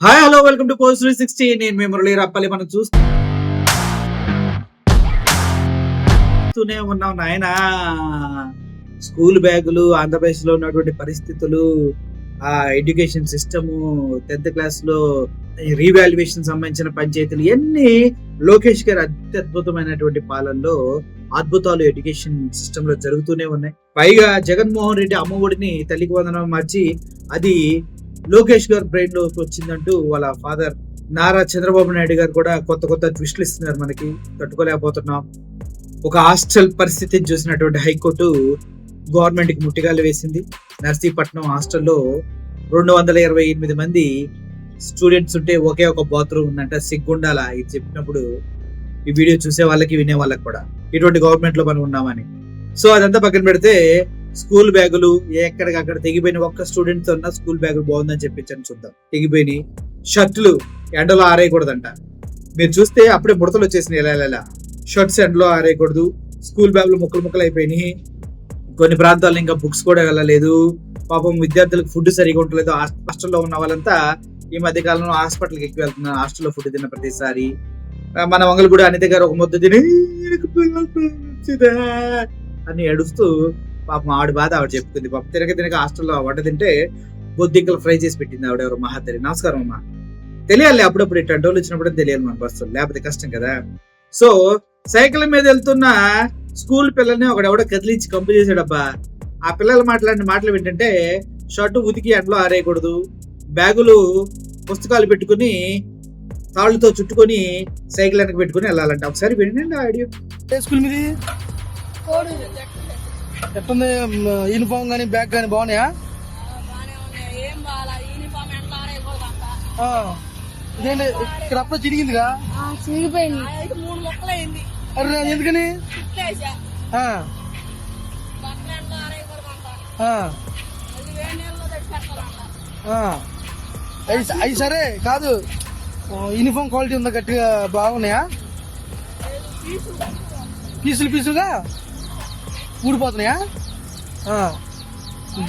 Hi hello welcome to post 360. నేను మీ మురళీ రప్పల్లి. మనం చూస్తూనే ఉన్నాం నాయన. స్కూల్ బ్యాగులు, ఆంధ్రప్రదేశ్ లో ఉన్నటువంటి పరిస్థితులు, ఆ ఎడ్యుకేషన్ సిస్టము, 10th క్లాస్ లో రీవాల్యుయేషన్ సంబంధించిన పంచాయతీలు, ఇవన్నీ లోకేష్ గారి అత్యద్భుతమైనటువంటి పాలనలో అద్భుతాలు ఎడ్యుకేషన్ సిస్టమ్ లో జరుగుతూనే ఉన్నాయి. పైగా జగన్మోహన్ రెడ్డి అమ్మఒడిని తల్లికి వందనం మార్చి అది లోకేష్ గారు బ్రెయిన్ లోకి వచ్చిందంటూ వాళ్ళ ఫాదర్ నారా చంద్రబాబు నాయుడు గారు కూడా కొత్త కొత్త ట్విస్టులు ఇస్తున్నారు. మనకి తట్టుకోలేకపోతున్నాం. ఒక హాస్టల్ పరిస్థితిని చూసినటువంటి హైకోర్టు గవర్నమెంట్ కి ముట్టిగాలు వేసింది. నర్సీపట్నం హాస్టల్లో 228 మంది స్టూడెంట్స్ ఉంటే ఒకే ఒక బాత్రూమ్ ఉందంట. సిగ్గుండాల ఇది చెప్పినప్పుడు ఈ వీడియో చూసే వాళ్ళకి వినే వాళ్ళకి కూడా ఇటువంటి గవర్నమెంట్ లో మనం ఉన్నామని. సో అదంతా పక్కన పెడితే స్కూల్ బ్యాగులు ఎక్కడికక్కడ తెగిపోయిన ఒక్క స్టూడెంట్ తో ఉన్న స్కూల్ బ్యాగులు బాగుందని చెప్పించని చూద్దాం. తెగిపోయినాయి. షర్ట్లు ఎండలో ఆరేయకూడదంట. మీరు చూస్తే అప్పుడే ముడతలు వచ్చేసినాయి. ఎలా షర్ట్స్ ఎండలో ఆరేయకూడదు. స్కూల్ బ్యాగులు ముక్కలు అయిపోయినాయి. కొన్ని ప్రాంతాల్లో ఇంకా బుక్స్ కూడా వెళ్ళలేదు. పాపం విద్యార్థులకు ఫుడ్ సరిగా ఉండలేదు. హాస్టల్లో ఉన్న వాళ్ళంతా ఈ మధ్య కాలంలో హాస్పిటల్కి ఎక్కువ వెళ్తున్నారు. హాస్టల్లో ఫుడ్ తిన్న ప్రతిసారి మన మంగళగూడ అనిత గారు ఒక ముద్ద తిని అని ఏడుస్తూ పాపం ఆవిడ బాధ ఆవిడ చెప్పుకుంది. పాపం తినక హాస్టల్లో వంట తింటే బొద్దింకలు ఫ్రై చేసి పెట్టింది ఆవిడ. ఎవరు మహాతల్లి. నమస్కారం అమ్మా. తెలియాలి అప్పుడప్పుడు ఇట్లాంటి వాళ్ళు వచ్చినప్పుడు తెలియాలి మన బస్సులు, లేకపోతే కష్టం కదా. సో సైకిల్ మీద వెళ్తున్న స్కూల్ పిల్లల్ని ఒకడెవడో కదిలించి కంపు చేసాడబ్బా. ఆ పిల్లలు మాట్లాడిన మాటలు ఏంటంటే షర్టు ఉతికి ఎండలో ఆరేయకూడదు, బ్యాగులు పుస్తకాలు పెట్టుకుని తాళ్ళతో చుట్టుకొని సైకిల్ వెనక పెట్టుకుని వెళ్ళాలంట. ఒకసారి వినండి ఆడియో. స్కూల్ మీది ఎట్టుంది? యూనిఫామ్ గానీ బ్యాగ్ గానీ బాగున్నాయా? ఇదేంటి ఇక్కడ అప్పుడు చిరిగిందిగా? చిరిగిపోయింది. అరే ఎందుకని? అవి సరే కాదు, యూనిఫామ్ క్వాలిటీ ఉందా? గట్టిగా బాగున్నాయా? పీసులుగా ఊడిపోతున్నాయా?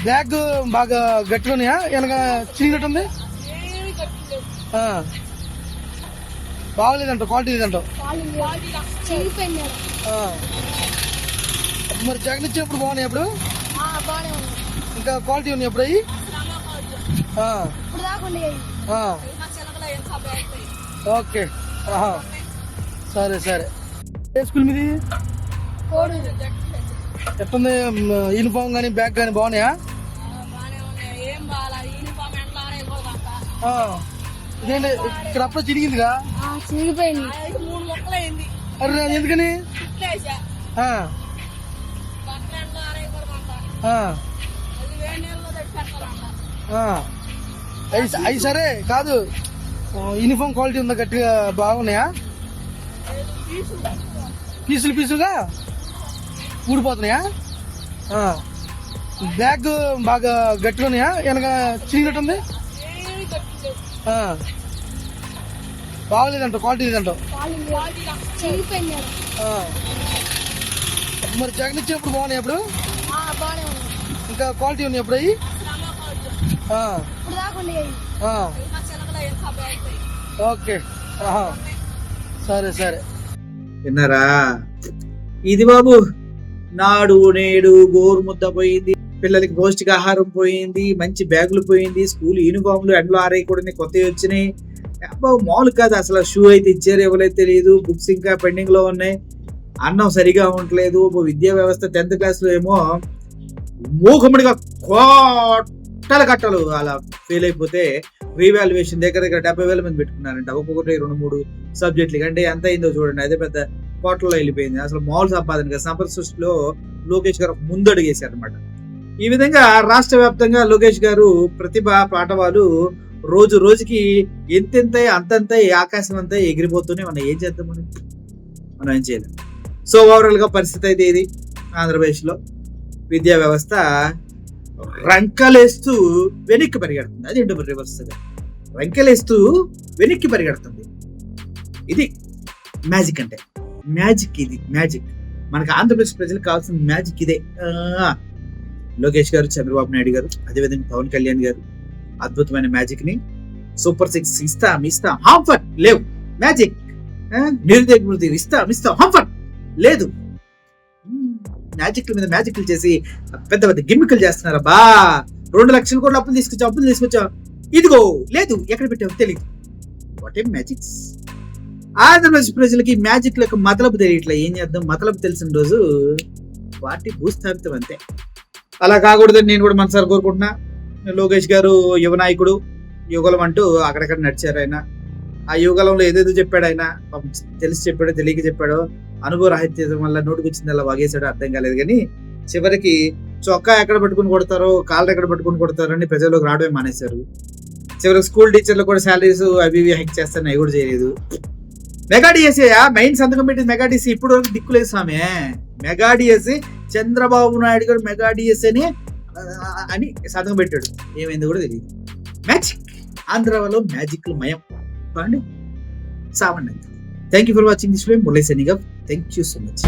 బ్యాగ్ బాగా గట్టిగా ఉన్నాయా? వెనక చిరిగినట్టుంది. బాగలేదంట, క్వాలిటీ లేదంట. మరి జగన్ ఇచ్చినప్పుడు బాగున్నాయి. అప్పుడు ఇంకా క్వాలిటీ ఉన్నాయి. అప్పుడు అవి ఓకే. సరే ఏ స్కూల్ మీది? ఎట్టుంది? యూనిఫామ్ గానీ బ్యాగ్ గానీ బాగున్నాయా? ఇదేంటి ఇక్కడ అప్పుడు చిరిగిందిగా? చిరిగిపోయింది. అరే ఎందుకని? అవి సరే కాదు, యూనిఫామ్ క్వాలిటీ ఉందా? గట్టిగా బాగున్నాయా? పీసులుగా ఊడిపోతున్నాయా? బ్యాగ్ బాగా గట్టిగా ఉన్నాయా? వెనక చిరిగినట్టుంది. బాగలేదంట, క్వాలిటీ లేదంట. మరి జగన్ ఇచ్చినప్పుడు బాగున్నాయి. అప్పుడు ఇంకా క్వాలిటీ ఉన్నాయి. అప్పుడు అవి ఓకే. సరే విన్నారా? ఇది బాబు నాడు నేడు గోరు ముద్ద పోయింది. పిల్లలకి పౌష్టికాహారం పోయింది. మంచి బ్యాగులు పోయింది. స్కూల్ యూనిఫామ్లు ఎండలో ఆరేయకూడని కొత్తవి వచ్చినాయి. మామూలు కాదు అసలు. షూ అయితే ఇచ్చారు ఇవ్వలేదు తెలియదు. బుక్స్ ఇంకా పెండింగ్ లో ఉన్నాయి. అన్నం సరిగా ఉండట్లేదు. విద్యా వ్యవస్థ 10th క్లాస్ లో ఏమో మూకముడిగా కట్టలు అలా ఫెయిల్ అయిపోతే రీవాల్యుయేషన్ దగ్గర 70,000 మంది పెట్టుకున్నారంట. ఒక్కొక్కటి 2-3 సబ్జెక్టులకి. అంటే ఎంత అయిందో చూడండి. అదే పెద్ద కోట్లలో వెళ్ళిపోయింది. అసలు మామూలు సంపాదన కదా. సంపద సృష్టిలో లోకేష్ గారు ముందడుగేశారు అనమాట. ఈ విధంగా రాష్ట్ర వ్యాప్తంగా లోకేష్ గారు ప్రతిభ పాఠవాలు రోజు రోజుకి ఎంతెంత అంతంత ఆకాశం అంతా ఎగిరిపోతూనే మనం ఏం చేద్దాం? మనం ఏం చేయలేం. సో ఓవరాల్ గా పరిస్థితి అయితే ఇది. ఆంధ్రప్రదేశ్ లో విద్యా వ్యవస్థ రంకలేస్తూ వెనక్కి పరిగెడుతుంది. అదేంటో రివర్స్ గా రంకెలేస్తూ వెనక్కి పరిగెడుతుంది. ఇది మ్యాజిక్ అంటే. మ్యాజిక్ ఇది. మ్యాజిక్ మనకు ఆంధ్రప్రదేశ్ ప్రజలకు కావాల్సిన మ్యాజిక్ ఇదే. లోకేష్ గారు, చంద్రబాబు నాయుడు గారు, అదేవిధంగా పవన్ కళ్యాణ్ గారు అద్భుతమైన మ్యాజిక్ ని సూపర్ 6 ఇస్తాం హాంఫర్ట్ లేవు, మ్యాజిక్ నిరుద్యోగ వృత్తి ఇస్తాం హాంఫర్ట్ లేదు. మ్యాజిక్ల మీద మ్యాజిక్లు చేసి పెద్ద పెద్ద గిమ్మికలు చేస్తున్నారు. బా 2 లక్షల కోట్ల అప్పులు తీసుకొచ్చావు, ఇదిగో లేదు, ఎక్కడ పెట్టావు తెలియదు. What a magics. ఆంధ్రప్రదేశ్ ప్రజలకి మ్యాజిక్ యొక్క మతలబు తెలియట్లే. ఏం చేద్దాం, మతలబు తెలిసిన రోజు వాటి భూస్థాపితం అంతే. అలా కాకూడదని నేను కూడా మనసారి కోరుకుంటున్నా. లోకేష్ గారు యువ నాయకుడు, యుగలం అంటూ అక్కడక్కడ నడిచారు ఆయన. ఆ యుగలంలో ఏదేదో చెప్పాడు ఆయన, తెలిసి చెప్పాడో తెలియక చెప్పాడో, అనుభవ రాహిత్యం వల్ల నోటికి వచ్చింది అలా వగేశాడో అర్థం కాలేదు. కానీ చివరికి చొక్కా ఎక్కడ పట్టుకుని కొడతారో, కాళ్ళు ఎక్కడ పట్టుకుని కొడతారో అని ప్రజల్లోకి రావడమే మానేశారు. చివరికి స్కూల్ టీచర్లు కూడా శాలరీస్ అవి ఇవి హైక్ చేస్తారని అవి కూడా చేయలేదు. మెగా డిఎస్ఏ మెయిన్ సంతకం పెట్టింది మెగా డిఎస్ఏ. ఇప్పుడు వరకు దిక్కులేదు స్వామి. మెగా డిఎస్ఏ చంద్రబాబు నాయుడు గారు మెగా డిఎస్ఏని అని సంతకం పెట్టాడు. ఏమైంది కూడా తెలియదు. మ్యాజిక్, ఆంధ్రాలో మ్యాజిక్లు మయం. సావండి. Thank you for watching this film. Murali సెనిగా. Thank you so much.